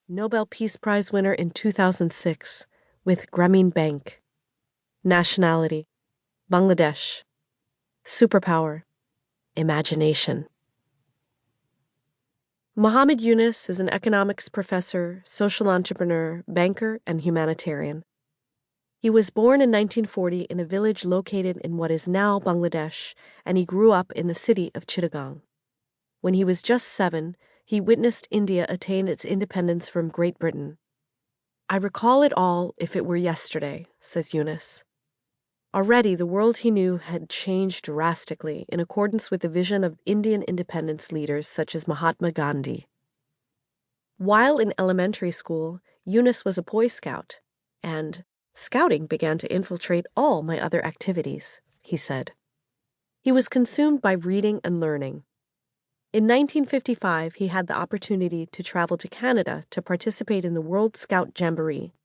Nobel Peace Prize winner in 2006 with Grameen Bank. Nationality: Bangladesh. Superpower: imagination. Muhammad Yunus is an economics professor, social entrepreneur, banker, and humanitarian. He was born in 1940 in a village located in what is now Bangladesh, and he grew up in the city of Chittagong. When he was just 7, he witnessed India attain its independence from Great Britain. "I recall it all if it were yesterday," says Yunus. Already the world he knew had changed drastically in accordance with the vision of Indian independence leaders such as Mahatma Gandhi. While in elementary school, Yunus was a Boy Scout, and scouting began to infiltrate all my other activities, he said. He was consumed by reading and learning. In 1955, he had the opportunity to travel to Canada to participate in the World Scout Jamboree.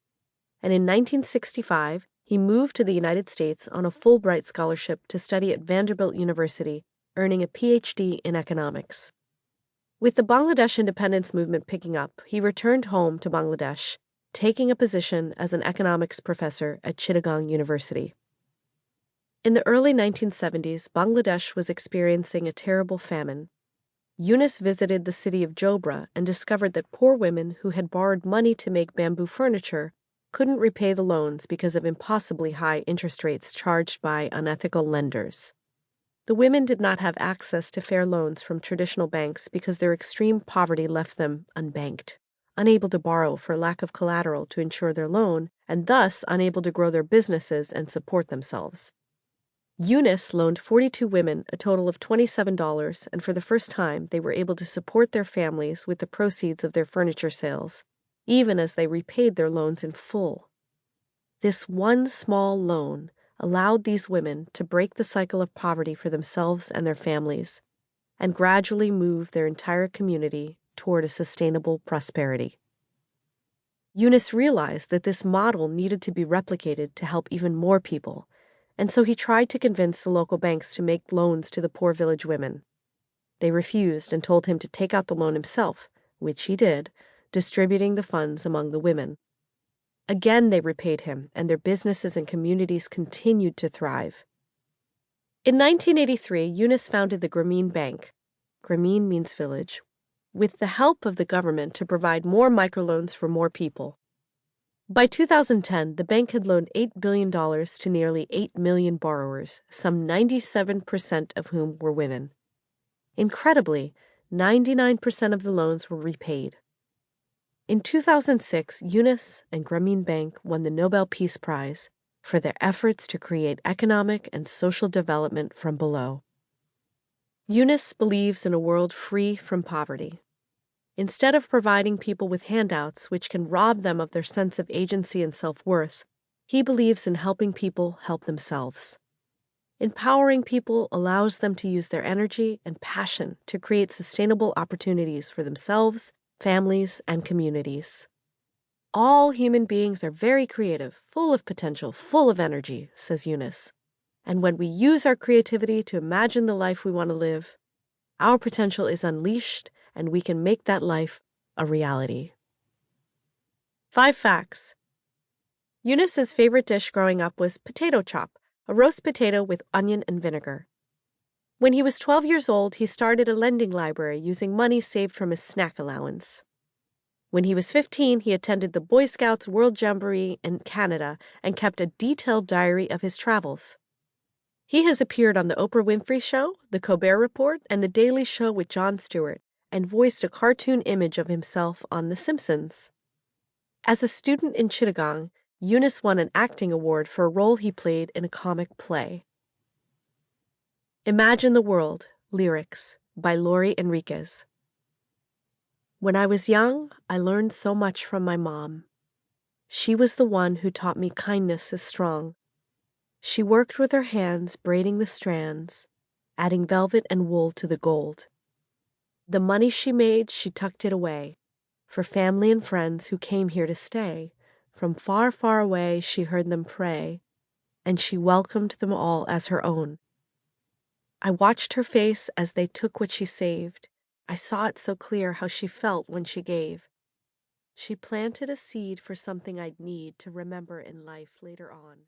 And in 1965, he moved to the United States on a Fulbright scholarship to study at Vanderbilt University, earning a PhD in economics. With the Bangladesh independence movement picking up, he returned home to Bangladesh, taking a position as an economics professor at Chittagong University. In the early 1970s, Bangladesh was experiencing a terrible famine. Yunus visited the city of Jobra and discovered that poor women who had borrowed money to make bamboo furniture couldn't repay the loans because of impossibly high interest rates charged by unethical lenders. The women did not have access to fair loans from traditional banks because their extreme poverty left them unbanked, unable to borrow for lack of collateral to insure their loan, and thus unable to grow their businesses and support themselves. Yunus loaned 42 women a total of $27, and for the first time, they were able to support their families with the proceeds of their furniture sales, even as they repaid their loans in full. This one small loan allowed these women to break the cycle of poverty for themselves and their families, and gradually move their entire community toward a sustainable prosperity. Yunus realized that this model needed to be replicated to help even more people, and so he tried to convince the local banks to make loans to the poor village women. They refused and told him to take out the loan himself, which he did, distributing the funds among the women. Again they repaid him, and their businesses and communities continued to thrive. In 1983, Yunus founded the Grameen Bank. Grameen means village, with the help of the government to provide more microloans for more people. By 2010, the bank had loaned $8 billion to nearly 8 million borrowers, some 97% of whom were women. Incredibly, 99% of the loans were repaid. In 2006, Yunus and Grameen Bank won the Nobel Peace Prize for their efforts to create economic and social development from below. Yunus believes in a world free from poverty. Instead of providing people with handouts which can rob them of their sense of agency and self-worth, he believes in helping people help themselves. Empowering people allows them to use their energy and passion to create sustainable opportunities for themselves, families, and communities. All human beings are very creative, full of potential, full of energy, says Yunus. And when we use our creativity to imagine the life we want to live, our potential is unleashed and we can make that life a reality. 5 facts. Yunus's favorite dish growing up was potato chop, a roast potato with onion and vinegar. When he was 12 years old, he started a lending library using money saved from his snack allowance. When he was 15, he attended the Boy Scouts World Jamboree in Canada and kept a detailed diary of his travels. He has appeared on The Oprah Winfrey Show, The Colbert Report, and The Daily Show with Jon Stewart, and voiced a cartoon image of himself on The Simpsons. As a student in Chittagong, Yunus won an acting award for a role he played in a comic play. Imagine the World, lyrics, by Lori Enriquez. When I was young, I learned so much from my mom. She was the one who taught me kindness is strong. She worked with her hands braiding the strands, adding velvet and wool to the gold. The money she made, she tucked it away, for family and friends who came here to stay. From far, far away she heard them pray, and she welcomed them all as her own. I watched her face as they took what she saved. I saw it so clear how she felt when she gave. She planted a seed for something I'd need to remember in life later on.